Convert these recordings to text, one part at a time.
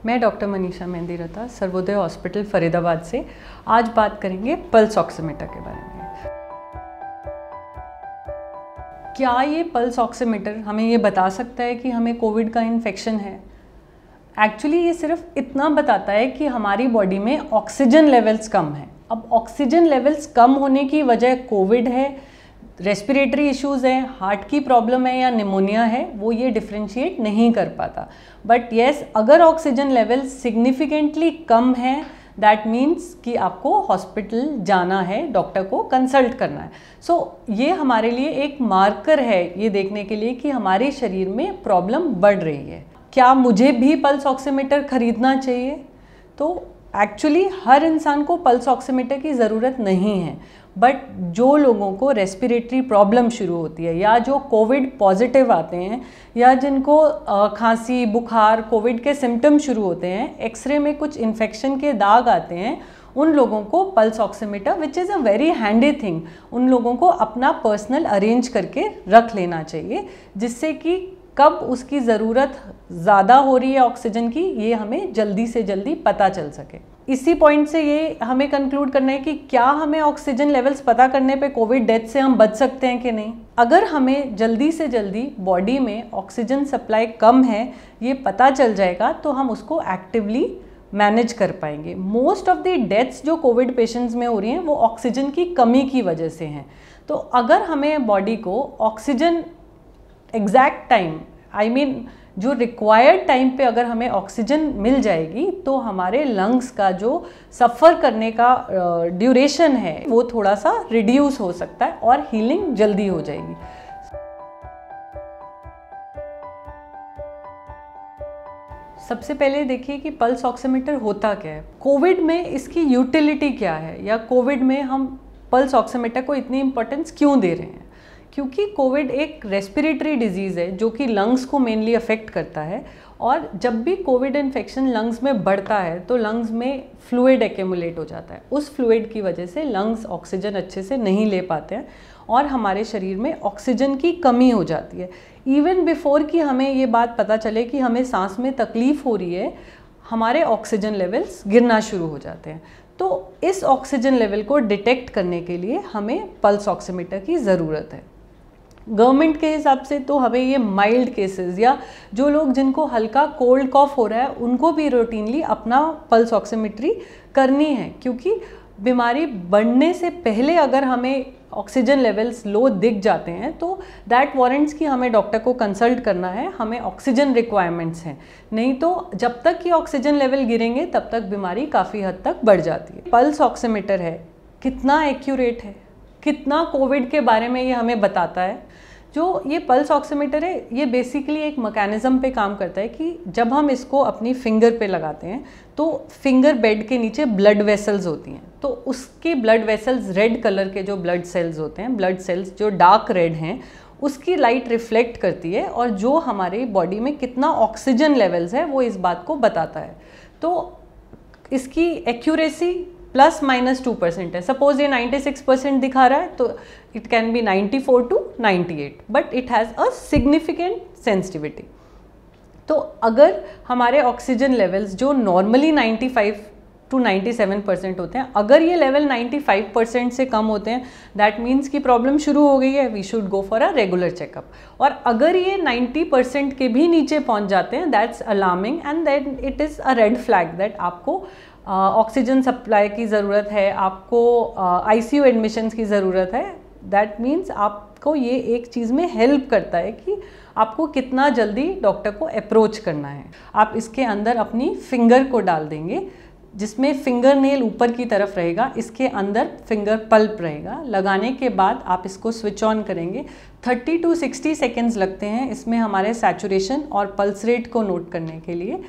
मैं doctor Manisha Mehndiratta Sarvodaya hospital Faridabad से आज बात करेंगे पल्स ऑक्सीमीटर के बारे में। क्या ये पल्स ऑक्सीमीटर हमें ये बता सकता है कि हमें कोविड का इन्फेक्शन है? एक्चुअली ये सिर्फ इतना बताता है कि हमारी बॉडी में ऑक्सीजन लेवल्स कम है। अब ऑक्सीजन लेवल्स कम होने की वजह कोविड है, रेस्पिरेटरी इश्यूज़ हैं, हार्ट की प्रॉब्लम है या निमोनिया है, वो ये डिफ्रेंशिएट नहीं कर पाता। बट येस, अगर ऑक्सीजन लेवल सिग्निफिकेंटली कम है दैट मीन्स कि आपको हॉस्पिटल जाना है, डॉक्टर को कंसल्ट करना है। सो ये हमारे लिए एक मार्कर है ये देखने के लिए कि हमारे शरीर में प्रॉब्लम बढ़ रही है। क्या मुझे भी पल्स ऑक्सीमीटर खरीदना चाहिए? तो एक्चुअली हर इंसान को पल्स ऑक्सीमीटर की ज़रूरत नहीं है, बट जो लोगों को रेस्पिरेटरी प्रॉब्लम शुरू होती है या जो कोविड पॉजिटिव आते हैं या जिनको खांसी, बुखार, कोविड के सिम्टम शुरू होते हैं, एक्सरे में कुछ इन्फेक्शन के दाग आते हैं, उन लोगों को pulse oximeter which is a very handy thing, उन लोगों को अपना पर्सनल अरेंज करके रख लेना चाहिए, जिससे कि कब उसकी ज़रूरत ज़्यादा हो रही है ऑक्सीजन की ये हमें जल्दी से जल्दी पता चल सके। इसी पॉइंट से ये हमें कंक्लूड करना है कि क्या हमें ऑक्सीजन लेवल्स पता करने पे कोविड डेथ से हम बच सकते हैं कि नहीं। अगर हमें जल्दी से जल्दी बॉडी में ऑक्सीजन सप्लाई कम है ये पता चल जाएगा तो हम उसको एक्टिवली मैनेज कर पाएंगे। मोस्ट ऑफ द डेथ्स जो कोविड पेशेंट्स में हो रही हैं वो ऑक्सीजन की कमी की वजह से हैं। तो अगर हमें बॉडी को ऑक्सीजन एग्जैक्ट टाइम जो रिक्वायर्ड टाइम पे अगर हमें ऑक्सीजन मिल जाएगी तो हमारे लंग्स का जो सफ़र करने का ड्यूरेशन है वो थोड़ा सा रिड्यूस हो सकता है और हीलिंग जल्दी हो जाएगी। सबसे पहले देखिए कि पल्स ऑक्सीमीटर होता क्या है, कोविड में इसकी यूटिलिटी क्या है, या कोविड में हम पल्स ऑक्सीमीटर को इतनी इम्पोर्टेंस क्यों दे रहे हैं। क्योंकि कोविड एक रेस्पिरेटरी डिजीज़ है जो कि लंग्स को मेनली अफेक्ट करता है, और जब भी कोविड इन्फेक्शन लंग्स में बढ़ता है तो लंग्स में फ्लूइड एक्यूमुलेट हो जाता है। उस फ्लूइड की वजह से लंग्स ऑक्सीजन अच्छे से नहीं ले पाते हैं और हमारे शरीर में ऑक्सीजन की कमी हो जाती है। इवन बिफोर कि हमें ये बात पता चले कि हमें सांस में तकलीफ़ हो रही है, हमारे ऑक्सीजन लेवल्स गिरना शुरू हो जाते हैं। तो इस ऑक्सीजन लेवल को डिटेक्ट करने के लिए हमें पल्स ऑक्सीमीटर की ज़रूरत है। गवर्नमेंट के हिसाब से तो हमें ये माइल्ड केसेस या जो लोग जिनको हल्का कोल्ड कॉफ हो रहा है उनको भी रूटीनली अपना पल्स ऑक्सीमेट्री करनी है, क्योंकि बीमारी बढ़ने से पहले अगर हमें ऑक्सीजन लेवल्स लो दिख जाते हैं तो दैट वारंट्स कि हमें डॉक्टर को कंसल्ट करना है, हमें ऑक्सीजन रिक्वायरमेंट्स हैं। नहीं तो जब तक कि ऑक्सीजन लेवल गिरेंगे तब तक बीमारी काफ़ी हद तक बढ़ जाती है। पल्स ऑक्सीमीटर है, कितना एक्यूरेट है, कितना कोविड के बारे में ये हमें बताता है। जो ये पल्स ऑक्सीमीटर है ये बेसिकली एक मैकेनिज़्म पे काम करता है कि जब हम इसको अपनी फिंगर पे लगाते हैं तो फिंगर बेड के नीचे ब्लड वेसल्स होती हैं, तो उसके ब्लड वेसल्स रेड कलर के जो ब्लड सेल्स होते हैं, ब्लड सेल्स जो डार्क रेड हैं, उसकी लाइट रिफ्लेक्ट करती है और जो हमारी बॉडी में कितना ऑक्सीजन लेवल्स है वो इस बात को बताता है। तो इसकी एक्यूरेसी ±2% है। सपोज ये 96% दिखा रहा है तो it can be 94 to 98, but it has a significant sensitivity. तो अगर हमारे ऑक्सीजन लेवल्स जो नॉर्मली 95 to 97% होते हैं, अगर ये लेवल 95% से कम होते हैं दैट मीन्स कि प्रॉब्लम शुरू हो गई है, we should go for a regular checkup. और अगर ये 90% के भी नीचे पहुंच जाते हैं that's alarming and then it is a red flag that आपको ऑक्सीजन सप्लाई की ज़रूरत है, आपको ICU एडमिशन्स की ज़रूरत है। दैट मीन्स आपको ये एक चीज़ में हेल्प करता है कि आपको कितना जल्दी डॉक्टर को अप्रोच करना है। आप इसके अंदर अपनी फिंगर को डाल देंगे जिसमें फिंगर नेल ऊपर की तरफ रहेगा, इसके अंदर फिंगर पल्प रहेगा। लगाने के बाद आप इसको स्विच ऑन करेंगे। 30 to 60 सेकेंड्स लगते हैं इसमें हमारे सैचुरेशन और पल्स रेट को नोट करने के लिए।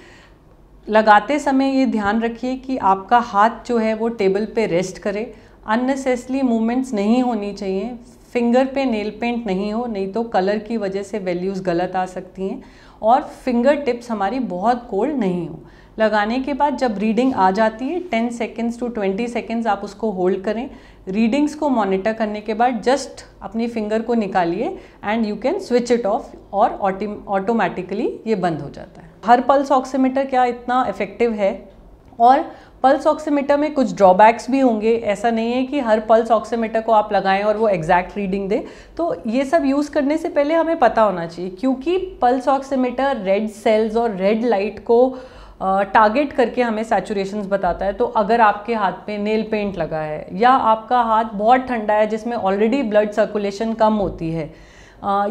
लगाते समय ये ध्यान रखिए कि आपका हाथ जो है वो टेबल पे रेस्ट करे, अननेसेसरी मूवमेंट्स नहीं होनी चाहिए, फिंगर पे नेल पेंट नहीं हो, नहीं तो कलर की वजह से वैल्यूज़ गलत आ सकती हैं, और फिंगर टिप्स हमारी बहुत कोल्ड नहीं हो। लगाने के बाद जब रीडिंग आ जाती है 10 सेकेंड्स to 20 सेकेंड्स आप उसको होल्ड करें। रीडिंग्स को मॉनिटर करने के बाद जस्ट अपनी फिंगर को निकालिए and you can switch it of और ऑटोमेटिकली ये बंद हो जाता है। हर पल्स ऑक्सीमीटर क्या इतना इफेक्टिव है, और पल्स ऑक्सीमीटर में कुछ ड्रॉबैक्स भी होंगे। ऐसा नहीं है कि हर पल्स ऑक्सीमीटर को आप लगाएं और वो एग्जैक्ट रीडिंग दे। तो ये सब यूज़ करने से पहले हमें पता होना चाहिए, क्योंकि पल्स ऑक्सीमीटर रेड सेल्स और रेड लाइट को टारगेट करके हमें सैचुरेशंस बताता है। तो अगर आपके हाथ पे नेल पेंट लगा है या आपका हाथ बहुत ठंडा है जिसमें ऑलरेडी ब्लड सर्कुलेशन कम होती है,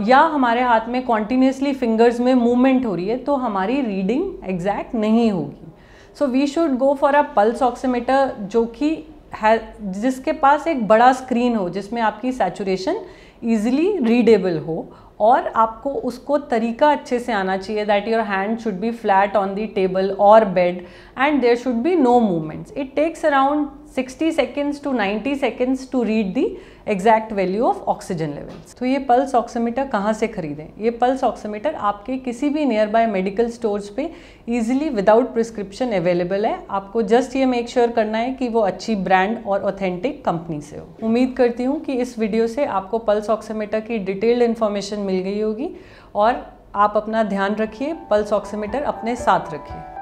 या हमारे हाथ में कॉन्टीन्यूसली फिंगर्स में मूवमेंट हो रही है, तो हमारी रीडिंग एग्जैक्ट नहीं होगी। So we should go for a pulse oximeter जो कि है, जिसके पास एक बड़ा स्क्रीन हो, जिसमें आपकी सैचुरेशन ईजिली रीडेबल हो, और आपको उसको तरीका अच्छे से आना चाहिए that your hand should be flat on the table और bed and there should be no movements. It takes around 60 seconds to 90 seconds to read the exact value of oxygen levels। तो ये पल्स ऑक्सीमीटर कहाँ से खरीदें? ये pulse oximeter आपके किसी भी नियर बाय मेडिकल स्टोर्स पे इजीली विदाउट प्रिस्क्रिप्शन अवेलेबल है। आपको जस्ट ये मेक श्योर करना है कि वो अच्छी ब्रांड और ऑथेंटिक कंपनी से हो। उम्मीद करती हूँ कि इस वीडियो से आपको पल्स ऑक्सीमीटर की डिटेल्ड इन्फॉर्मेशन मिल गई होगी, और आप अपना ध्यान रखिए, पल्स ऑक्सीमीटर अपने साथ रखिए।